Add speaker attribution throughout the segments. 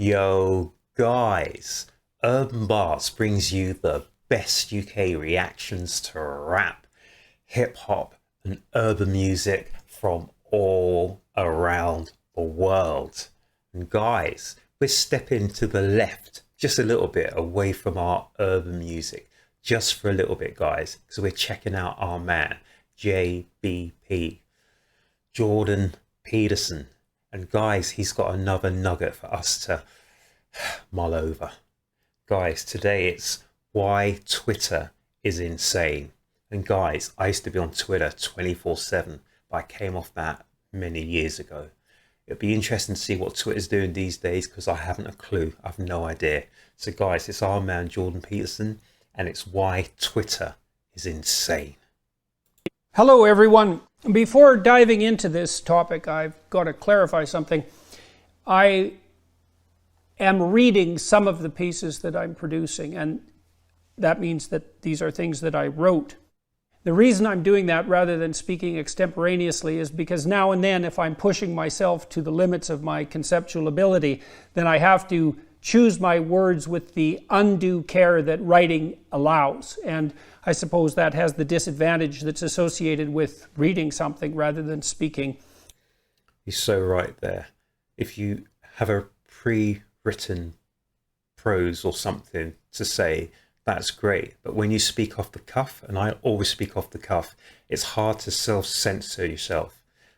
Speaker 1: Yo, guys, Urb'n Barz brings you the best UK reactions to rap, hip hop, and urban music from all around the world. And guys, we're stepping to the left just a little bit away from our urban music, just for a little bit, guys, because we're checking out our man, JBP, Urb'n Peterson. And guys, he's got another nugget for us to mull over. Guys, today it's why Twitter is insane. And guys, I used to be on Twitter 24/7, but I came off that many years ago. It'd be interesting to see what Twitter's doing these days because I haven't a clue. I've no idea. So guys, it's our man Urb'n Peterson, and it's why Twitter is insane.
Speaker 2: Hello everyone. Before diving into this topic, I've got to clarify something. I am reading some of the pieces that I'm producing, and that means that these are things that I wrote. The reason I'm doing that rather than speaking extemporaneously is because now and then, if I'm pushing myself to the limits of my conceptual ability, then I have to choose my words with the undue care that writing allows. And I suppose that has the disadvantage that's associated with reading something rather than speaking.
Speaker 1: You're so right there. If you have a pre-written prose or something to say, that's great. But when you speak off the cuff, and I always speak off the cuff, it's hard to self-censor yourself.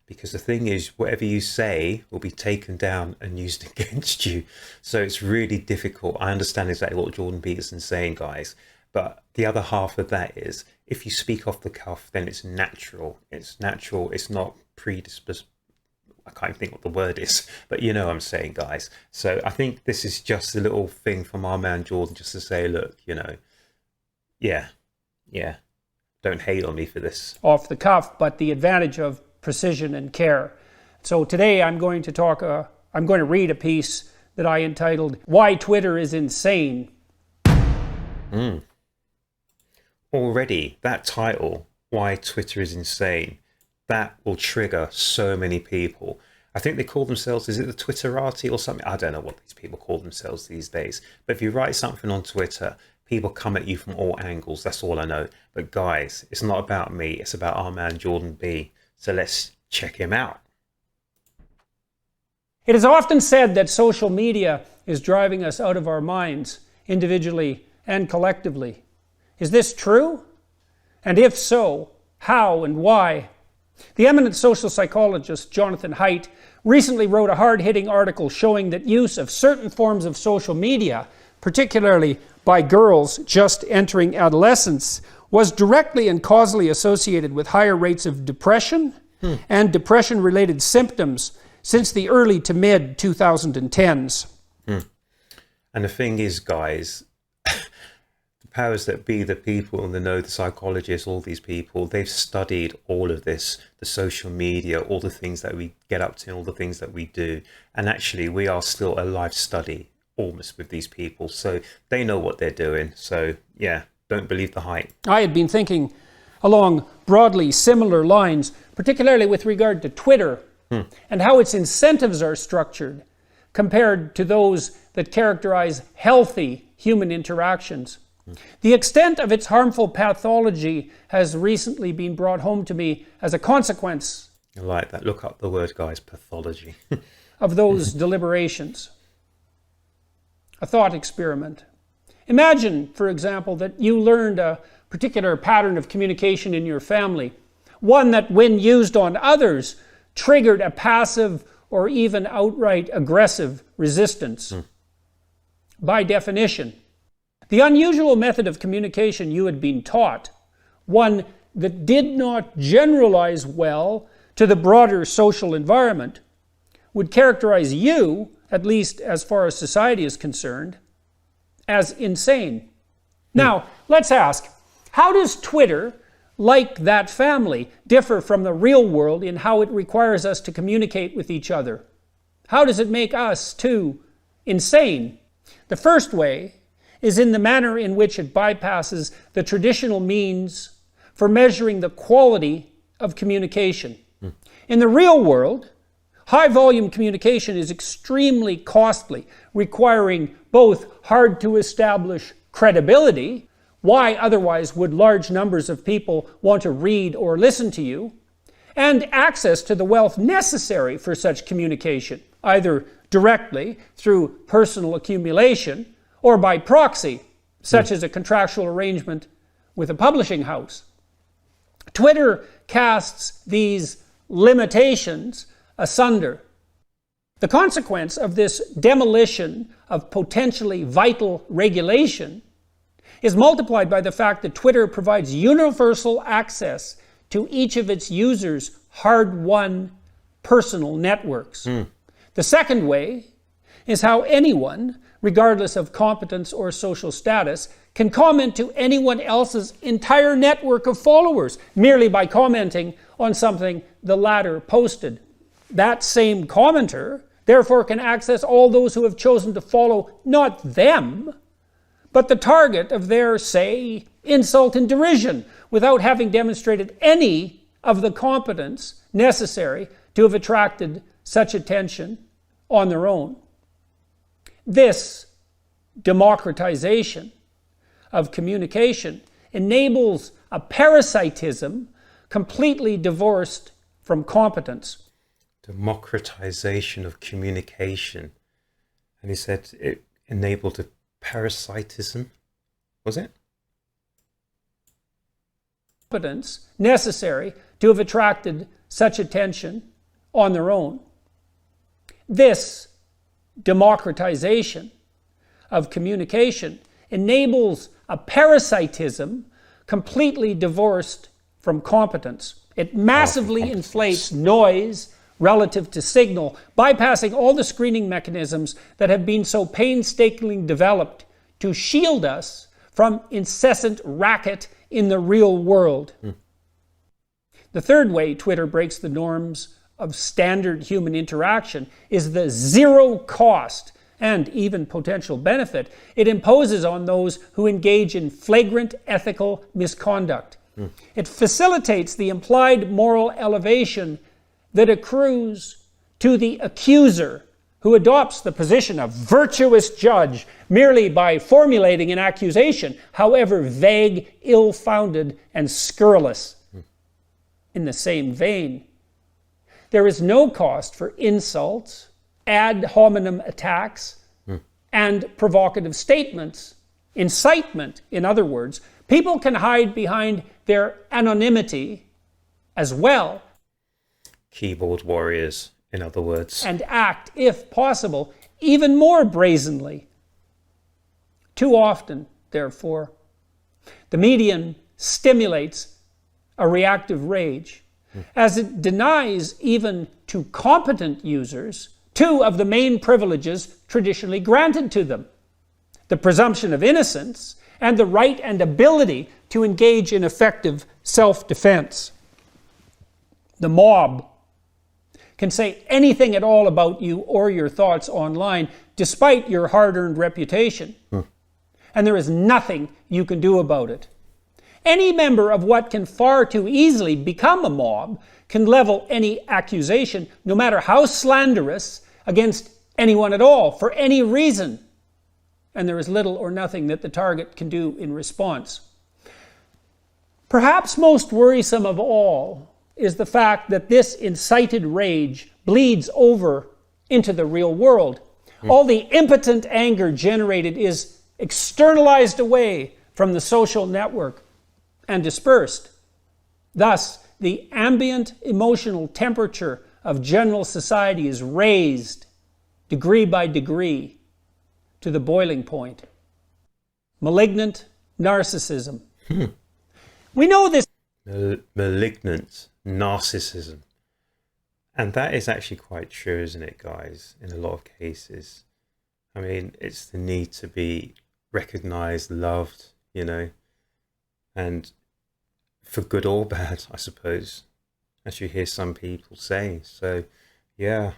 Speaker 1: Because the thing is, whatever you say will be taken down and used against you. So it's really difficult. I understand exactly what Urb'n Peterson's saying, guys. But the other half of that is, if you speak off the cuff, then it's natural. It's natural. It's not predisposed. I can't even think what the word is. But you know what I'm saying, guys. So I think this is just a little thing from our man Jordan, just to say, look, you know, yeah. Don't hate on me for this.
Speaker 2: Off the cuff, but the advantage of precision and care. So today I'm going to read a piece that I entitled, Why Twitter is Insane.
Speaker 1: Already, that title, Why Twitter is Insane, that will trigger so many people. I think they call themselves, is it the Twitterati or something? I don't know what these people call themselves these days. But if you write something on Twitter, people come at you from all angles. That's all I know. But guys, it's not about me. It's about our man Jordan B. So let's check him out.
Speaker 2: It is often said that social media is driving us out of our minds, individually and collectively. Is this true? And if so, how and why? The eminent social psychologist Jonathan Haidt recently wrote a hard-hitting article showing that use of certain forms of social media, particularly by girls just entering adolescence, was directly and causally associated with higher rates of depression and depression-related symptoms since the early to mid 2010s.
Speaker 1: And the thing is, guys, the powers that be, the people in the know, the psychologists, all these people, they've studied all of this, the social media, all the things that we get up to, all the things that we do. And actually, we are still a live study almost with these people. So they know what they're doing. So yeah, don't believe the hype.
Speaker 2: I had been thinking along broadly similar lines, particularly with regard to Twitter and how its incentives are structured compared to those that characterize healthy human interactions. The extent of its harmful pathology has recently been brought home to me as a consequence.
Speaker 1: I like that. Look up the word, guys, pathology.
Speaker 2: Of those deliberations. A thought experiment. Imagine, for example, that you learned a particular pattern of communication in your family, one that, when used on others, triggered a passive or even outright aggressive resistance. By definition, the unusual method of communication you had been taught, one that did not generalize well to the broader social environment, would characterize you, at least as far as society is concerned, as insane. Now, let's ask, how does Twitter, like that family, differ from the real world in how it requires us to communicate with each other? How does it make us, too, insane? The first way is in the manner in which it bypasses the traditional means for measuring the quality of communication. In the real world, High volume communication is extremely costly, requiring both hard to establish credibility. Why otherwise would large numbers of people want to read or listen to you? And access to the wealth necessary for such communication, either directly through personal accumulation or by proxy, such as a contractual arrangement with a publishing house. Twitter casts these limitations asunder. The consequence of this demolition of potentially vital regulation is multiplied by the fact that Twitter provides universal access to each of its users' hard-won personal networks. The second way is how anyone, regardless of competence or social status, can comment to anyone else's entire network of followers merely by commenting on something the latter posted. That same commenter, therefore, can access all those who have chosen to follow not them, but the target of their, say, insult and derision, without having demonstrated any of the competence necessary to have attracted such attention on their own. This democratization of communication enables a parasitism completely divorced from competence.
Speaker 1: Democratization of communication. And he said it enabled a parasitism, was it?
Speaker 2: Competence necessary to have attracted such attention on their own. This democratization of communication enables a parasitism completely divorced from competence. It massively inflates noise relative to signal, bypassing all the screening mechanisms that have been so painstakingly developed to shield us from incessant racket in the real world. The third way Twitter breaks the norms of standard human interaction is the zero cost and even potential benefit it imposes on those who engage in flagrant ethical misconduct. It facilitates the implied moral elevation that accrues to the accuser, who adopts the position of virtuous judge merely by formulating an accusation, however vague, ill-founded, and scurrilous. In the same vein, there is no cost for insults, ad hominem attacks, and provocative statements. Incitement, in other words. People can hide behind their anonymity as well.
Speaker 1: Keyboard warriors, in other words.
Speaker 2: And act, if possible, even more brazenly. Too often, therefore, the medium stimulates a reactive rage, as it denies even to competent users two of the main privileges traditionally granted to them: the presumption of innocence and the right and ability to engage in effective self-defense. The mob can say anything at all about you or your thoughts online, despite your hard-earned reputation. And there is nothing you can do about it. Any member of what can far too easily become a mob can level any accusation, no matter how slanderous, against anyone at all, for any reason. And there is little or nothing that the target can do in response. Perhaps most worrisome of all is the fact that this incited rage bleeds over into the real world. All the impotent anger generated is externalized away from the social network and dispersed. Thus, the ambient emotional temperature of general society is raised, degree by degree, to the boiling point. Malignant narcissism. We know this.
Speaker 1: Malignant narcissism. And that is actually quite true, isn't it, guys? In a lot of cases. I mean, it's the need to be recognized, loved, you know, and for good or bad, I suppose, as you hear some people say. So, yeah,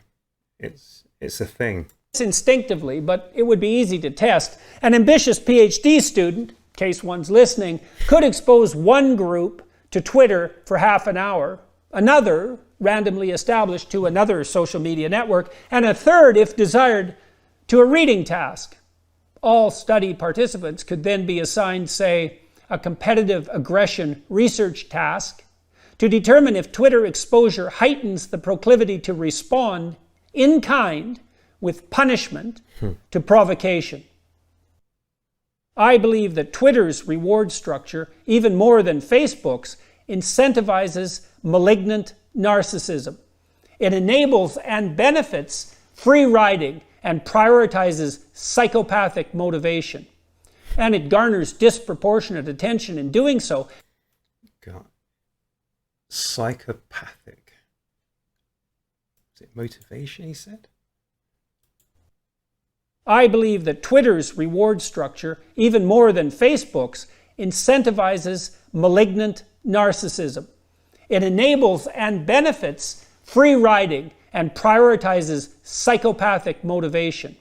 Speaker 1: it's a thing.
Speaker 2: Instinctively, but it would be easy to test. An ambitious PhD student, in case one's listening, could expose one group to Twitter for half an hour, another randomly established to another social media network, and a third, if desired, to a reading task. All study participants could then be assigned, say, a competitive aggression research task to determine if Twitter exposure heightens the proclivity to respond in kind with punishment to provocation. I believe that Twitter's reward structure, even more than Facebook's, incentivizes malignant narcissism. It enables and benefits free riding and prioritizes psychopathic motivation. And it garners disproportionate attention in doing so.
Speaker 1: God. Psychopathic. Is it motivation, he said?
Speaker 2: I believe that Twitter's reward structure, even more than Facebook's, incentivizes malignant narcissism. It enables and benefits free riding and prioritizes psychopathic motivation.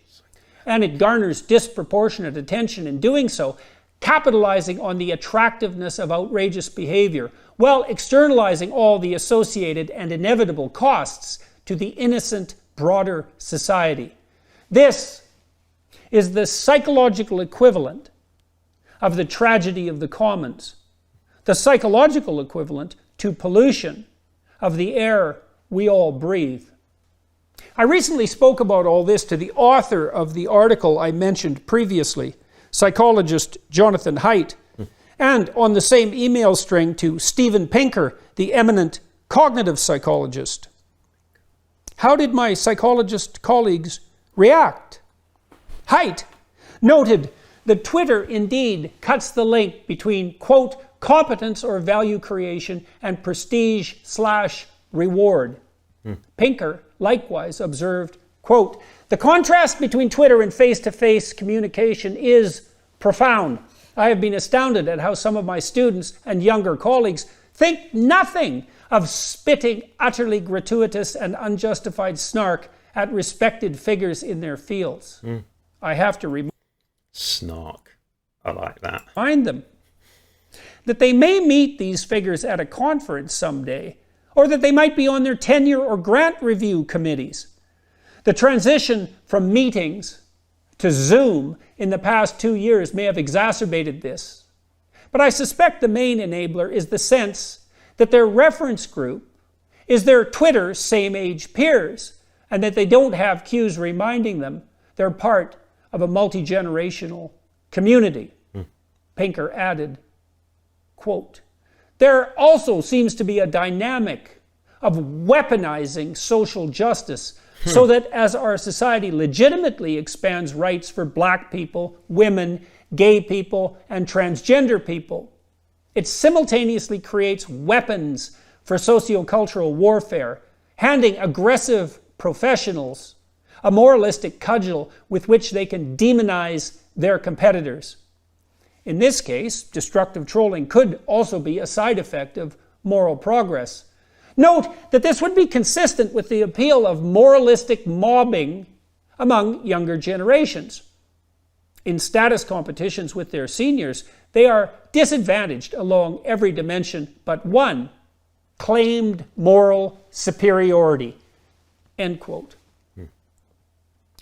Speaker 2: And it garners disproportionate attention in doing so, capitalizing on the attractiveness of outrageous behavior, while externalizing all the associated and inevitable costs to the innocent, broader society. This is the psychological equivalent of the tragedy of the commons, the psychological equivalent to pollution of the air we all breathe. I recently spoke about all this to the author of the article I mentioned previously, psychologist Jonathan Haidt, and on the same email string to Steven Pinker, the eminent cognitive psychologist. How did my psychologist colleagues react? Haidt noted that Twitter indeed cuts the link between, quote, competence or value creation and prestige/reward. Pinker likewise observed, quote, the contrast between Twitter and face-to-face communication is profound. I have been astounded at how some of my students and younger colleagues think nothing of spitting utterly gratuitous and unjustified snark at respected figures in their fields. I have to
Speaker 1: Snark. I like that.
Speaker 2: remind them that they may meet these figures at a conference someday, or that they might be on their tenure or grant review committees. The transition from meetings to Zoom in the past 2 years may have exacerbated this. But I suspect the main enabler is the sense that their reference group is their Twitter same-age peers, and that they don't have cues reminding them they're part of a multi-generational community. Pinker added, quote, there also seems to be a dynamic of weaponizing social justice so that as our society legitimately expands rights for black people, women, gay people, and transgender people, it simultaneously creates weapons for sociocultural warfare, handing aggressive professionals a moralistic cudgel with which they can demonize their competitors. In this case, destructive trolling could also be a side effect of moral progress. Note that this would be consistent with the appeal of moralistic mobbing among younger generations. In status competitions with their seniors, they are disadvantaged along every dimension but one: claimed moral superiority. End quote.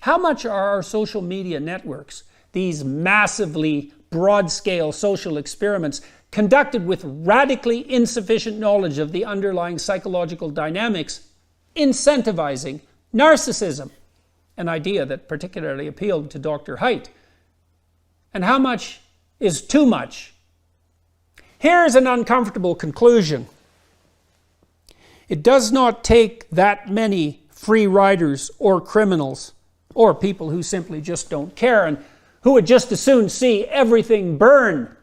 Speaker 2: How much are our social media networks, these massively broad-scale social experiments conducted with radically insufficient knowledge of the underlying psychological dynamics, incentivizing narcissism, an idea that particularly appealed to Dr. Haidt? And how much is too much? Here's an uncomfortable conclusion. It does not take that many free riders or criminals, or people who simply just don't care and who would just as soon see everything burn,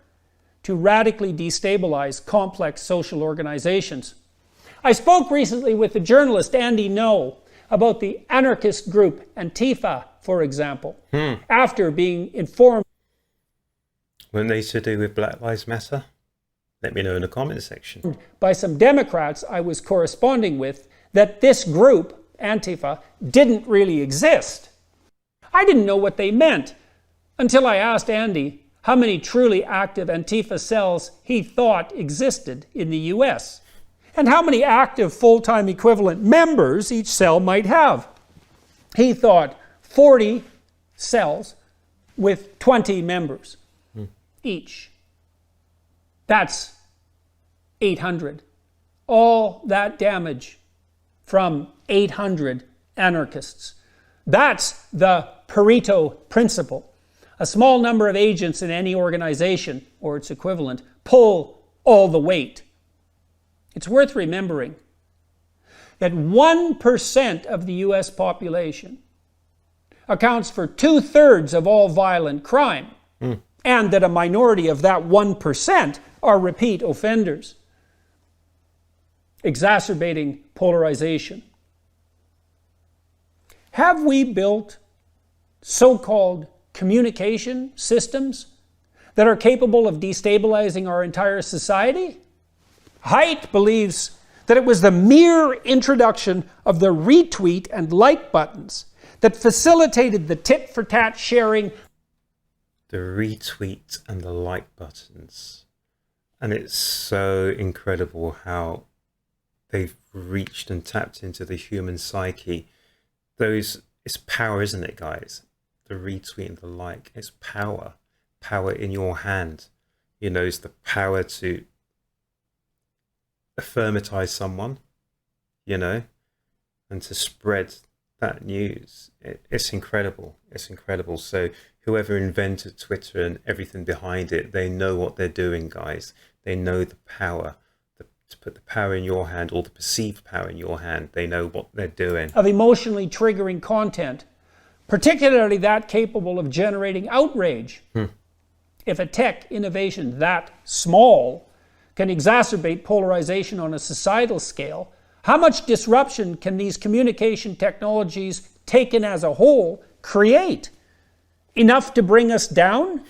Speaker 2: to radically destabilize complex social organizations. I spoke recently with the journalist Andy No about the anarchist group Antifa, for example, after being informed
Speaker 1: When they to do with Black Lives Matter? Let me know in the comment section.
Speaker 2: by some Democrats I was corresponding with that this group, Antifa, didn't really exist. I didn't know what they meant until I asked Andy how many truly active Antifa cells he thought existed in the US. and how many active full-time equivalent members each cell might have. He thought 40 cells with 20 members each. That's 800. All that damage from 800 anarchists. That's the Pareto principle. A small number of agents in any organization, or its equivalent, pull all the weight. It's worth remembering that 1% of the US population accounts for 2/3 of all violent crime, and that a minority of that 1% are repeat offenders, exacerbating polarization. Have we built so-called communication systems that are capable of destabilizing our entire society? Haidt believes that it was the mere introduction of the retweet and like buttons that facilitated the tit-for-tat sharing.
Speaker 1: The retweet and the like buttons. And it's so incredible how they've reached and tapped into the human psyche. It's power, isn't it, guys? The retweet and the like. It's power. Power in your hand. You know, it's the power to affirmatize someone, you know, and to spread that news. It's incredible. It's incredible. So whoever invented Twitter and everything behind it, they know what they're doing, guys. They know the power, to put the power in your hand, or the perceived power in your hand. They know what they're doing.
Speaker 2: Of emotionally triggering content, particularly that capable of generating outrage. If a tech innovation that small can exacerbate polarization on a societal scale, how much disruption can these communication technologies, taken as a whole, create? Enough to bring us down?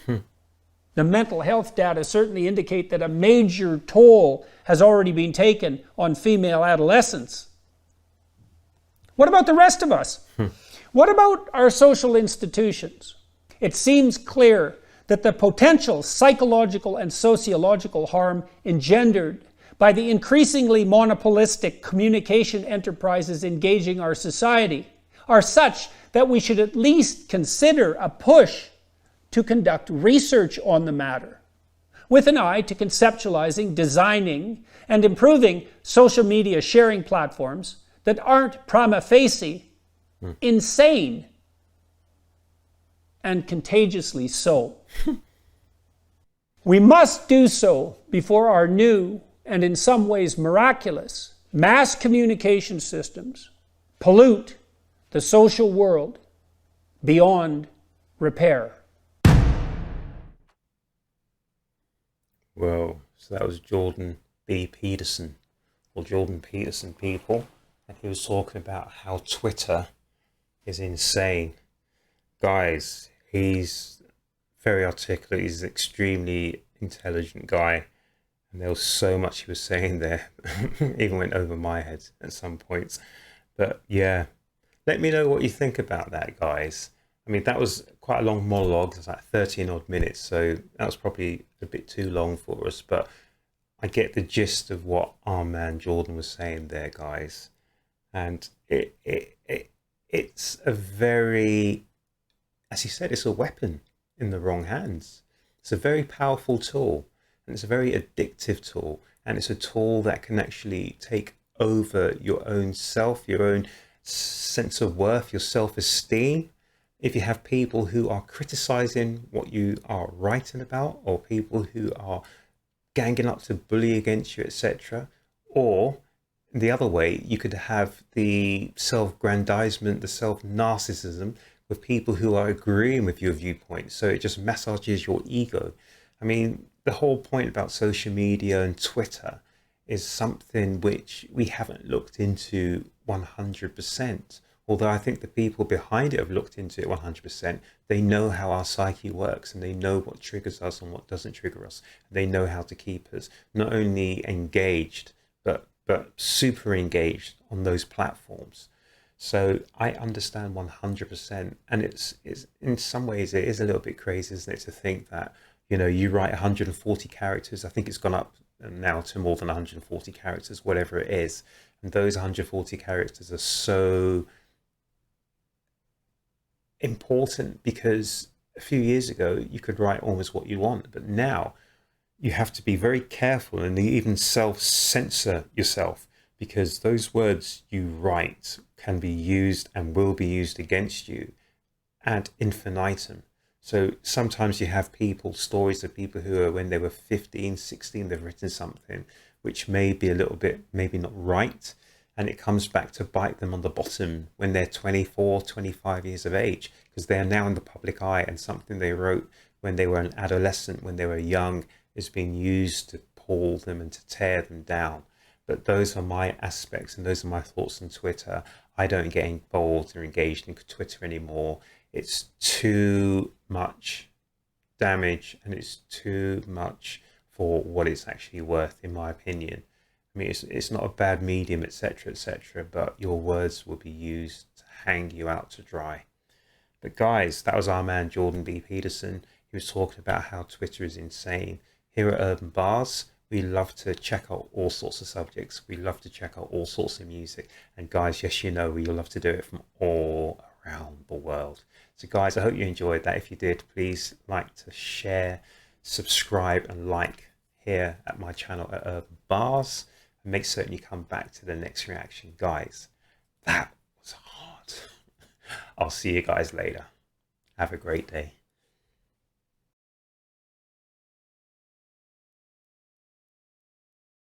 Speaker 2: The mental health data certainly indicate that a major toll has already been taken on female adolescents. What about the rest of us? What about our social institutions? It seems clear that the potential psychological and sociological harm engendered by the increasingly monopolistic communication enterprises engaging our society are such that we should at least consider a push to conduct research on the matter, with an eye to conceptualizing, designing, and improving social media sharing platforms that aren't prima facie insane and contagiously so. We must do so before our new and in some ways miraculous mass communication systems pollute the social world beyond repair.
Speaker 1: Well, so that was Jordan B Peterson, or Jordan Peterson, people, and he was talking about how Twitter is insane. Guys, he's very articulate, he's an extremely intelligent guy, and there was so much he was saying there, even went over my head at some points. But yeah, let me know what you think about that, guys. I mean, that was quite a long monologue. It was like 13 odd minutes, so that was probably a bit too long for us, but I get the gist of what our man Jordan was saying there, guys. And it's a very, as he said, it's a weapon in the wrong hands. It's a very powerful tool, and it's a very addictive tool, and it's a tool that can actually take over your own self, your own sense of worth, your self-esteem. If you have people who are criticizing what you are writing about, or people who are ganging up to bully against you, etc., or the other way, you could have the self-grandizement, the self-narcissism with people who are agreeing with your viewpoint. So it just massages your ego. I mean, the whole point about social media and Twitter is something which we haven't looked into 100%. Although I think the people behind it have looked into it 100%. They know how our psyche works, and they know what triggers us and what doesn't trigger us. They know how to keep us not only engaged, but super engaged on those platforms. So I understand 100%. And it's in some ways, it is a little bit crazy, isn't it, to think that, you know, you write 140 characters. I think it's gone up now to more than 140 characters, whatever it is. And those 140 characters are so important because a few years ago you could write almost what you want, but now you have to be very careful and even self-censor yourself, because those words you write can be used and will be used against you ad infinitum. So sometimes you have stories of people who are, when they were 15, 16, they've written something which may be a little bit, maybe not right, and it comes back to bite them on the bottom when they're 24, 25 years of age, because they are now in the public eye, and something they wrote when they were an adolescent, when they were young, is being used to pull them and to tear them down. But those are my aspects and those are my thoughts on Twitter. I don't get involved or engaged in Twitter anymore. It's too much damage and it's too much for what it's actually worth, in my opinion. I mean, it's not a bad medium, etc., etc., but your words will be used to hang you out to dry. But guys, that was our man Jordan B. Peterson. He was talking about how Twitter is insane. Here at Urb'n Barz, we love to check out all sorts of subjects. We love to check out all sorts of music. And guys, yes, you know, we love to do it from all around the world. So guys, I hope you enjoyed that. If you did, please like to share, subscribe and like here at my channel at Urb'n Barz. And make certain you come back to the next reaction. Guys, that was hard. I'll see you guys later. Have a great day.